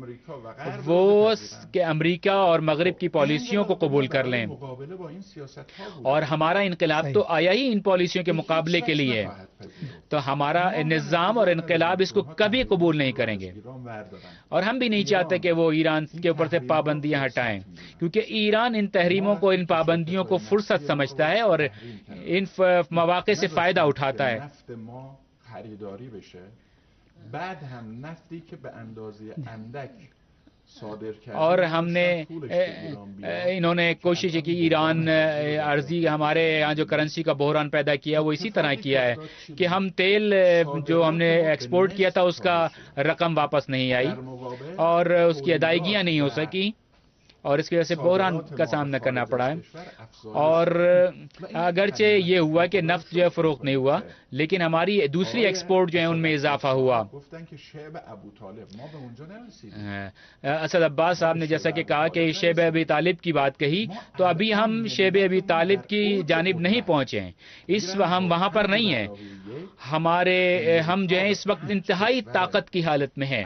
D: وہ کہ امریکہ اور مغرب کی پالیسیوں کو قبول کر لیں. اور ہمارا انقلاب تو آیا ہی ان پالیسیوں کے مقابلے کے لیے، تو ہمارا نظام اور انقلاب اس کو کبھی قبول نہیں کریں گے. اور ہم بھی نہیں چاہتے کہ وہ ایران کے اوپر سے پابندیاں ہٹائیں، کیونکہ ایران ان تحریموں کو، ان پابندیوں کو فرصت سمجھتا ہے اور ان مواقع سے فائدہ اٹھاتا ہے.
C: خریداری بشه بعد هم نفتی که به اندازه اندک صادر کرده.
D: اور ہم نے انہوں نے کوشش کی ایران عرضی ہمارے یہاں جو کرنسی کا بحران پیدا کیا وہ اسی طرح کیا ہے کہ ہم تیل جو ہم نے ایکسپورٹ کیا تھا اس کا رقم واپس نہیں آئی اور اس کی ادائیگیاں نہیں ہو سکی. اور اس کی وجہ سے بحران کا سامنا کرنا پڑا ہے. اور اگرچہ یہ ہوا کہ نفت جو ہے فروخت نہیں ہوا، لیکن ہماری دوسری ایکسپورٹ جو ہے ان میں اضافہ ہوا. اسد عباس صاحب نے جیسا کہ کہا کہ شیب ابی طالب کی بات کہی، تو ابھی ہم شیب ابی طالب کی جانب نہیں پہنچے ہیں، ہم وہاں پر نہیں ہیں. ہم جو ہیں اس وقت انتہائی طاقت کی حالت میں ہیں.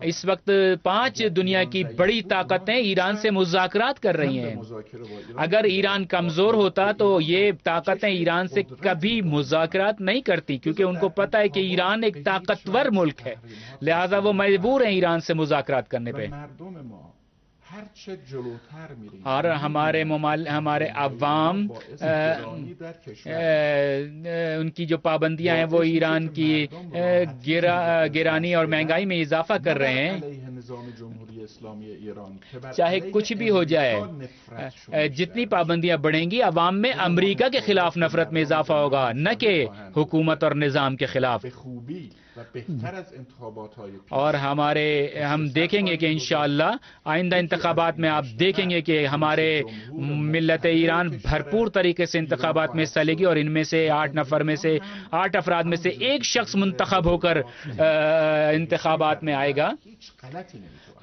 D: اس وقت 5 دنیا کی بڑی طاقتیں ایران سے مذاکرات کر رہی ہیں. اگر ایران کمزور ہوتا تو یہ طاقتیں ایران سے کبھی مذاکرات نہیں کرتی، کیونکہ ان کو پتہ ہے کہ ایران ایک طاقتور ملک ہے، لہذا وہ مجبور ہیں ایران سے مذاکرات کرنے پہ. اور ہمارے عوام ان کی جو پابندیاں ہیں وہ ایران کی گرانی اور مہنگائی میں اضافہ کر رہے ہیں. چاہے کچھ بھی ہو جائے، جتنی پابندیاں بڑھیں گی عوام میں امریکہ کے خلاف نفرت میں اضافہ ہوگا، نہ کہ حکومت اور نظام کے خلاف. اور ہم دیکھیں گے کہ انشاءاللہ آئندہ انتخابات میں آپ دیکھیں گے کہ ہمارے ملت ایران بھرپور طریقے سے انتخابات میں حصہ لے گی، اور ان میں سے 8 افراد میں سے ایک شخص منتخب ہو کر انتخابات میں آئے گا.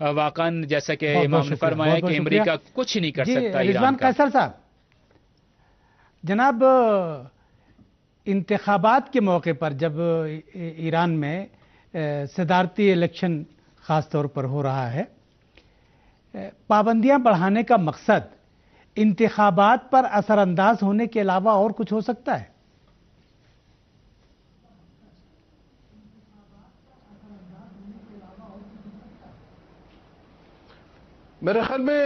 D: واقعاً جیسا کہ امام نے فرمایا کہ امریکہ کچھ نہیں کر سکتا ایران کا.
A: قیصر صاحب، جناب انتخابات کے موقع پر جب ایران میں صدارتی الیکشن خاص طور پر ہو رہا ہے، پابندیاں بڑھانے کا مقصد انتخابات پر اثر انداز ہونے کے علاوہ اور کچھ ہو سکتا ہے؟
E: میرے خیال میں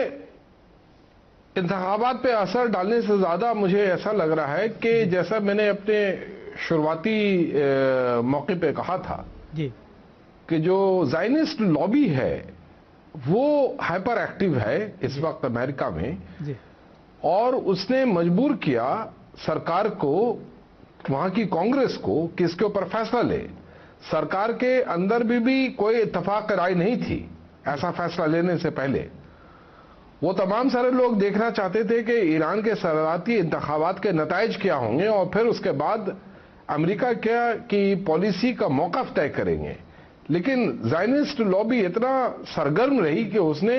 E: انتخابات پہ اثر ڈالنے سے زیادہ مجھے ایسا لگ رہا ہے کہ جیسا میں نے اپنے شروعاتی موقع پہ کہا تھا
A: جی،
E: کہ جو زائنسٹ لابی ہے وہ ہائپر ایکٹیو ہے اس وقت امریکہ میں
A: جی،
E: اور اس نے مجبور کیا سرکار کو، وہاں کی کانگریس کو کہ اس کے اوپر فیصلہ لے. سرکار کے اندر بھی کوئی اتفاق رائے نہیں تھی ایسا فیصلہ لینے سے پہلے. وہ تمام سارے لوگ دیکھنا چاہتے تھے کہ ایران کے صدارتی انتخابات کے نتائج کیا ہوں گے اور پھر اس کے بعد امریکہ کی پالیسی کا موقف طے کریں گے. لیکن زائنسٹ لابی اتنا سرگرم رہی کہ اس نے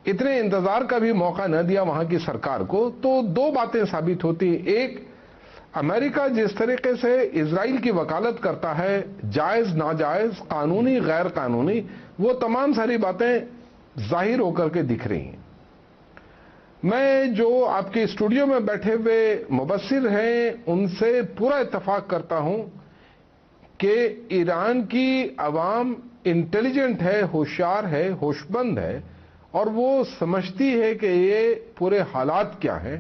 E: اتنے انتظار کا بھی موقع نہ دیا وہاں کی سرکار کو. تو 2 باتیں ثابت ہوتی ہیں. ایک، امریکہ جس طریقے سے اسرائیل کی وکالت کرتا ہے، جائز ناجائز، قانونی غیر قانونی، وہ تمام ساری باتیں ظاہر ہو کر کے دکھ رہی ہیں. میں جو آپ کے اسٹوڈیو میں بیٹھے ہوئے مبصر ہیں ان سے پورا اتفاق کرتا ہوں کہ ایران کی عوام انٹیلیجنٹ ہے، ہوشیار ہے، ہوشمند ہے، اور وہ سمجھتی ہے کہ یہ پورے حالات کیا ہیں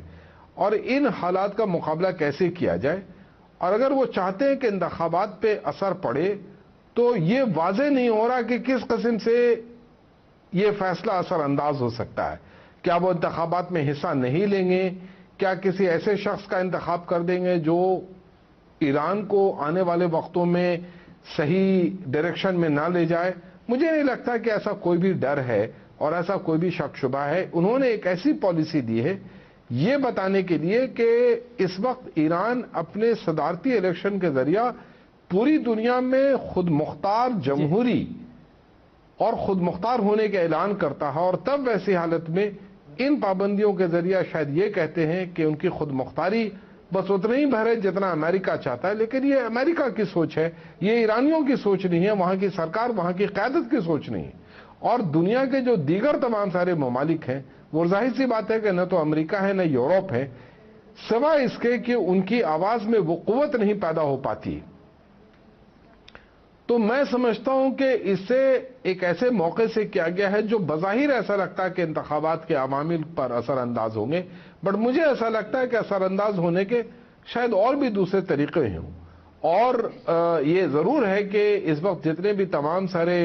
E: اور ان حالات کا مقابلہ کیسے کیا جائے. اور اگر وہ چاہتے ہیں کہ انتخابات پہ اثر پڑے تو یہ واضح نہیں ہو رہا کہ کس قسم سے یہ فیصلہ اثر انداز ہو سکتا ہے. کیا وہ انتخابات میں حصہ نہیں لیں گے؟ کیا کسی ایسے شخص کا انتخاب کر دیں گے جو ایران کو آنے والے وقتوں میں صحیح ڈائریکشن میں نہ لے جائے؟ مجھے نہیں لگتا کہ ایسا کوئی بھی ڈر ہے اور ایسا کوئی بھی شک شبہ ہے. انہوں نے ایک ایسی پالیسی دی ہے یہ بتانے کے لیے کہ اس وقت ایران اپنے صدارتی الیکشن کے ذریعہ پوری دنیا میں خود مختار جمہوری اور خود مختار ہونے کا اعلان کرتا ہے، اور تب ویسی حالت میں ان پابندیوں کے ذریعہ شاید یہ کہتے ہیں کہ ان کی خود مختاری بس اتنا ہی بھر ہے جتنا امریکہ چاہتا ہے. لیکن یہ امریکہ کی سوچ ہے، یہ ایرانیوں کی سوچ نہیں ہے، وہاں کی سرکار، وہاں کی قیادت کی سوچ نہیں ہے. اور دنیا کے جو دیگر تمام سارے ممالک ہیں وہ ظاہر سی بات ہے کہ نہ تو امریکہ ہے نہ یورپ ہے، سوائے اس کے کہ ان کی آواز میں وہ قوت نہیں پیدا ہو پاتی. تو میں سمجھتا ہوں کہ اس سے ایک ایسے موقع سے کیا گیا ہے جو بظاہر ایسا لگتا ہے کہ انتخابات کے عوامل پر اثر انداز ہوں گے، بٹ مجھے ایسا لگتا ہے کہ اثر انداز ہونے کے شاید اور بھی دوسرے طریقے ہوں. اور یہ ضرور ہے کہ اس وقت جتنے بھی تمام سارے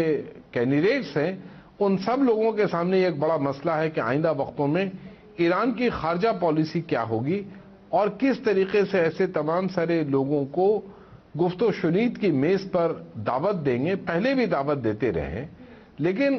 E: کینڈیڈیٹس ہیں ان سب لوگوں کے سامنے ایک بڑا مسئلہ ہے کہ آئندہ وقتوں میں ایران کی خارجہ پالیسی کیا ہوگی اور کس طریقے سے ایسے تمام سارے لوگوں کو گفت و شنید کی میز پر دعوت دیں گے. پہلے بھی دعوت دیتے رہے لیکن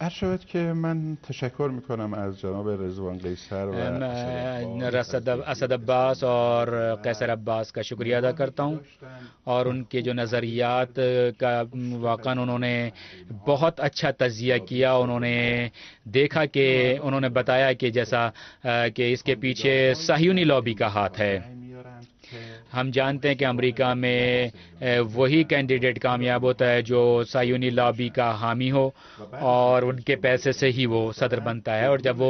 C: عرض شود که من تشکر میکنم از جناب رضوان قیصر و
D: اسد عباس اور قیصر عباس کا شکریہ ادا کرتا ہوں اور ان کے جو نظریات کا واقعاً انہوں نے بہت اچھا تجزیہ کیا. انہوں نے دیکھا کہ انہوں نے بتایا کہ جیسا کہ اس کے پیچھے صہیونی لابی کا ہاتھ ہے. ہم جانتے ہیں کہ امریکہ میں وہی کینڈیڈیٹ کامیاب ہوتا ہے جو صہیونی لابی کا حامی ہو اور ان کے پیسے سے ہی وہ صدر بنتا ہے، اور جب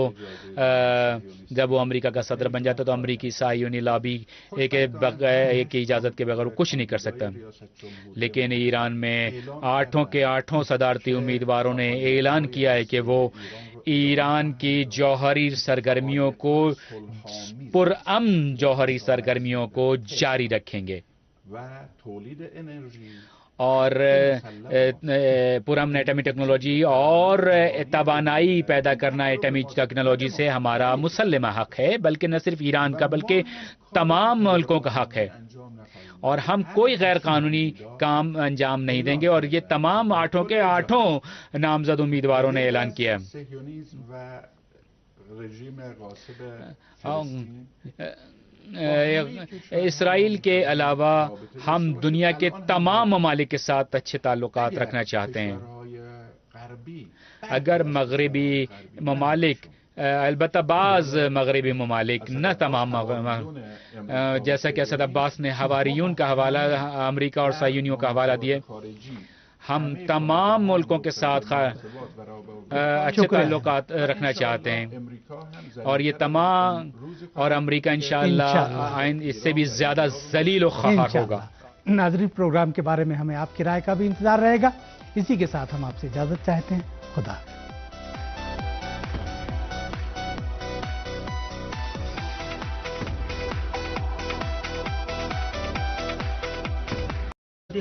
D: وہ امریکہ کا صدر بن جاتا ہے تو امریکی صہیونی لابی ایک اجازت کے بغیر کچھ نہیں کر سکتا۔ لیکن ایران میں 8 کے 8 صدارتی امیدواروں نے اعلان کیا ہے کہ وہ ایران کی جوہری سرگرمیوں کو پرامن جوہری سرگرمیوں کو جاری رکھیں گے اور پرامن ایٹمی ٹیکنالوجی اور توانائی پیدا کرنا ایٹمی ٹیکنالوجی سے ہمارا مسلمہ حق ہے، بلکہ نہ صرف ایران کا بلکہ تمام ملکوں کا حق ہے، اور ہم کوئی غیر قانونی کام انجام نہیں دیں گے، اور یہ تمام 8 کے 8 نامزد امیدواروں نے اعلان کیا ہے۔ اسرائیل کے علاوہ ہم دنیا کے تمام ممالک کے ساتھ اچھے تعلقات رکھنا چاہتے ہیں۔ اگر مغربی ممالک، البتہ بعض مغربی ممالک، نہ تمام جیسا کہ اسد عباس نے حواریون کا حوالہ امریکہ اور صہیونیوں کا حوالہ دیا، ہم تمام ملکوں کے ساتھ اچھے تعلقات رکھنا چاہتے ہیں، اور یہ تمام، اور امریکہ انشاءاللہ اس سے بھی زیادہ ذلیل و خوار ہوگا۔
A: ناظرین، پروگرام کے بارے میں ہمیں آپ کی رائے کا بھی انتظار رہے گا۔ اسی کے ساتھ ہم آپ سے اجازت چاہتے ہیں۔ خدا حافظ۔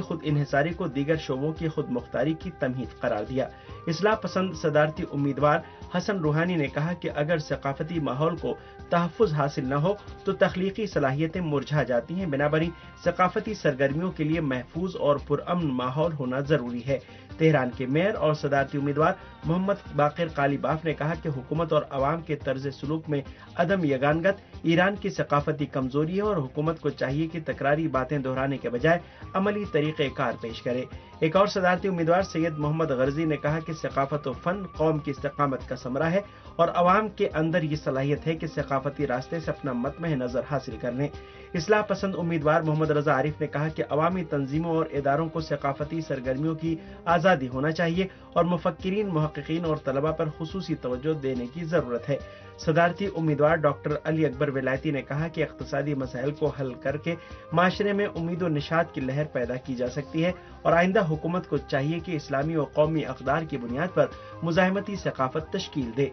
B: خود انحصاری کو دیگر شعبوں کی خود مختاری کی تمہید قرار دیا۔ اصلاح پسند صدارتی امیدوار حسن روحانی نے کہا کہ اگر ثقافتی ماحول کو تحفظ حاصل نہ ہو تو تخلیقی صلاحیتیں مرجھا جاتی ہیں، بنابراً ثقافتی سرگرمیوں کے لیے محفوظ اور پرامن ماحول ہونا ضروری ہے۔ تہران کے میئر اور صدارتی امیدوار محمد باقر قالیباف نے کہا کہ حکومت اور عوام کے طرز سلوک میں عدم یگانگت ایران کی ثقافتی کمزوری ہے، اور حکومت کو چاہیے کہ تکراری باتیں دہرانے کے بجائے عملی طریقہ کار پیش کرے۔ ایک اور صدارتی امیدوار سید محمد غرضی نے کہا کہ ثقافت و فن قوم کی استقامت کا ثمرہ ہے، اور عوام کے اندر یہ صلاحیت ہے کہ ثقافتی راستے سے اپنا مطمع نظر حاصل کر لیں۔ اصلاح پسند امیدوار محمد رضا عارف نے کہا کہ عوامی تنظیموں اور اداروں کو ثقافتی سرگرمیوں کی آزادی ہونا چاہیے، اور مفکرین، محققین اور طلباء پر خصوصی توجہ دینے کی ضرورت ہے۔ صدارتی امیدوار ڈاکٹر علی اکبر ولایتی نے کہا کہ اقتصادی مسائل کو حل کر کے معاشرے میں امید و نشاط کی لہر پیدا کی جا سکتی ہے، اور آئندہ حکومت کو چاہیے کہ اسلامی و قومی اقدار کی بنیاد پر مزاحمتی ثقافت تشکیل دے۔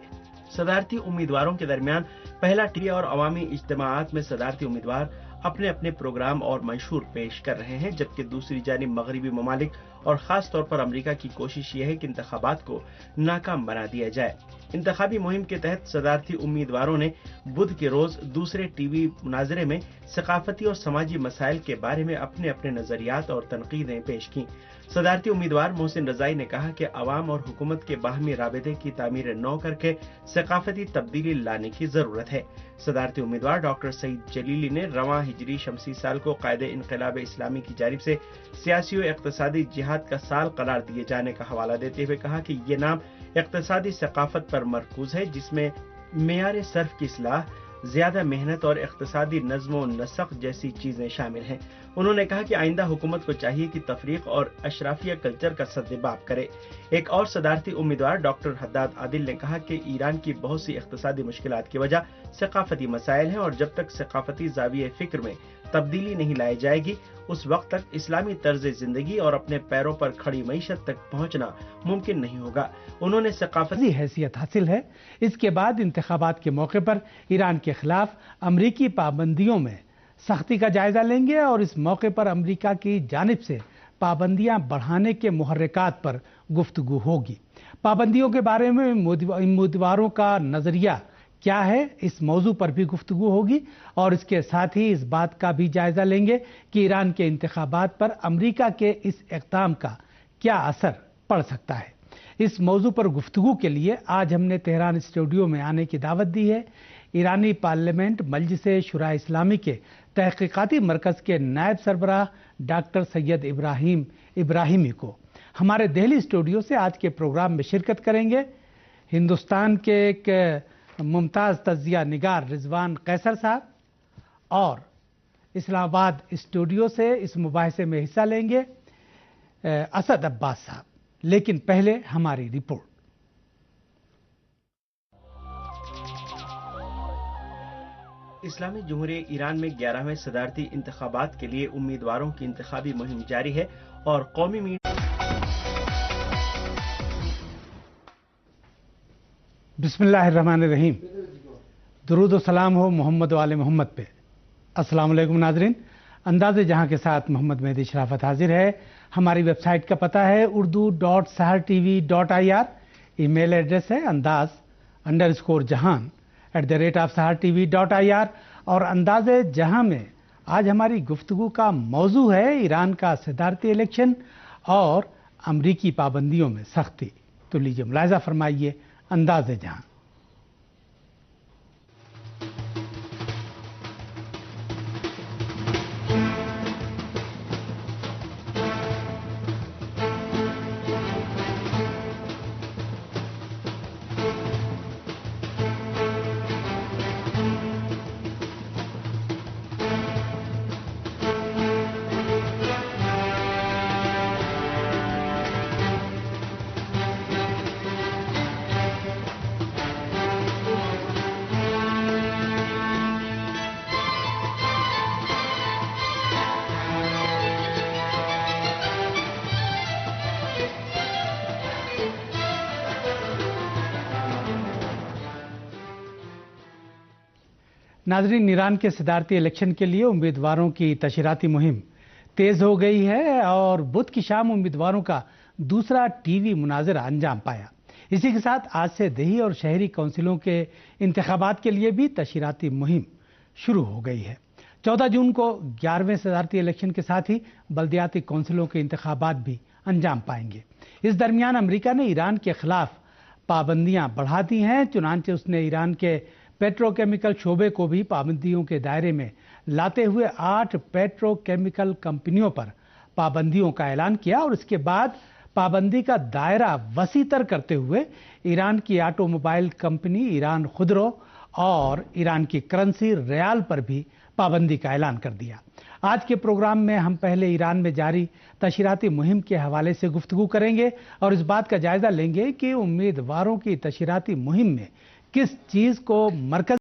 B: صدارتی امیدواروں کے درمیان پہلا ٹی اور عوامی اجتماعات میں صدارتی امیدوار اپنے اپنے پروگرام اور منشور پیش کر رہے ہیں، جبکہ دوسری جانب مغربی ممالک اور خاص طور پر امریکہ کی کوشش یہ ہے کہ انتخابات کو ناکام بنا دیا جائے۔ انتخابی مہم کے تحت صدارتی امیدواروں نے بدھ کے روز دوسرے ٹی وی مناظرے میں ثقافتی اور سماجی مسائل کے بارے میں اپنے اپنے نظریات اور تنقیدیں پیش کیں۔ صدارتی امیدوار محسن رضائی نے کہا کہ عوام اور حکومت کے باہمی رابطے کی تعمیر نو کر کے ثقافتی تبدیلی لانے کی ضرورت ہے۔ صدارتی امیدوار ڈاکٹر سعید جلیلی نے رواں ہجری شمسی سال کو قائد انقلاب اسلامی کی جانب سے سیاسی و اقتصادی جہاد کا سال قرار دیے جانے کا حوالہ دیتے ہوئے کہا کہ یہ نام اقتصادی ثقافت پر مرکوز ہے، جس میں معیار صرف کی اصلاح، زیادہ محنت اور اقتصادی نظم و نسق جیسی چیزیں شامل ہیں۔ انہوں نے کہا کہ آئندہ حکومت کو چاہیے کہ تفریق اور اشرافیہ کلچر کا سدباب کرے۔ ایک اور صدارتی امیدوار ڈاکٹر حداد عادل نے کہا کہ ایران کی بہت سی اقتصادی مشکلات کی وجہ ثقافتی مسائل ہیں، اور جب تک ثقافتی زاویہ فکر میں تبدیلی نہیں لائی جائے گی، اس وقت تک اسلامی طرز زندگی اور اپنے پیروں پر کھڑی معیشت تک پہنچنا ممکن نہیں ہوگا۔ انہوں نے ثقافتی
A: حیثیت حاصل ہے۔ اس کے بعد انتخابات کے موقع پر ایران کے خلاف امریکی پابندیوں میں سختی کا جائزہ لیں گے، اور اس موقع پر امریکہ کی جانب سے پابندیاں بڑھانے کے محرکات پر گفتگو ہوگی۔ پابندیوں کے بارے میں امیدواروں کا نظریہ کیا ہے، اس موضوع پر بھی گفتگو ہوگی، اور اس کے ساتھ ہی اس بات کا بھی جائزہ لیں گے کہ ایران کے انتخابات پر امریکہ کے اس اقدام کا کیا اثر پڑ سکتا ہے۔ اس موضوع پر گفتگو کے لیے آج ہم نے تہران اسٹوڈیو میں آنے کی دعوت دی ہے ایرانی پارلیمنٹ مجلس شورائے اسلامی کے تحقیقاتی مرکز کے نائب سربراہ ڈاکٹر سید ابراہیمی کو۔ ہمارے دہلی اسٹوڈیو سے آج کے پروگرام میں شرکت کریں گے ہندوستان کے ایک ممتاز تجزیہ نگار رضوان قیصر صاحب، اور اسلام آباد اسٹوڈیو سے اس مباحثے میں حصہ لیں گے اسد عباس صاحب، لیکن پہلے ہماری رپورٹ۔
B: اسلامی جمہوریہ ایران میں 11ویں صدارتی انتخابات کے لیے امیدواروں کی انتخابی مہم جاری ہے اور قومی میڈیا
A: بسم اللہ الرحمن الرحیم، درود و سلام ہو محمد و آل محمد پہ۔ السلام علیکم ناظرین، انداز جہاں کے ساتھ محمد مہدی شرافت حاضر ہے۔ ہماری ویب سائٹ کا پتہ ہے urdu.sahartv.ir، ای میل ایڈریس ہے andaz_jahan@sahartv.ir، اور انداز جہاں میں آج ہماری گفتگو کا موضوع ہے ایران کا صدارتی الیکشن اور امریکی پابندیوں میں سختی۔ تو لیجیے ملاحظہ فرمائیے انداز جہاں۔ ناظرین، ایران کے صدارتی الیکشن کے لیے امیدواروں کی تشہیراتی مہم تیز ہو گئی ہے اور بدھ کی شام امیدواروں کا دوسرا ٹی وی مناظرہ انجام پایا۔ اسی کے ساتھ آج سے دیہی اور شہری کونسلوں کے انتخابات کے لیے بھی تشہیراتی مہم شروع ہو گئی ہے۔ 14 جون کو 11ویں صدارتی الیکشن کے ساتھ ہی بلدیاتی کونسلوں کے انتخابات بھی انجام پائیں گے۔ اس درمیان امریکہ نے ایران کے خلاف پابندیاں بڑھا دی ہیں، چنانچہ اس نے ایران کے پیٹرو کیمیکل شعبے کو بھی پابندیوں کے دائرے میں لاتے ہوئے 8 پیٹرو کیمیکل کمپنیوں پر پابندیوں کا اعلان کیا، اور اس کے بعد پابندی کا دائرہ وسیع تر کرتے ہوئے ایران کی آٹو موبائل کمپنی ایران خودرو اور ایران کی کرنسی ریال پر بھی پابندی کا اعلان کر دیا۔ آج کے پروگرام میں ہم پہلے ایران میں جاری تشہیراتی مہم کے حوالے سے گفتگو کریں گے اور اس بات کا جائزہ لیں گے کہ امیدواروں کی تشہیراتی مہم میں کس چیز کو مرکز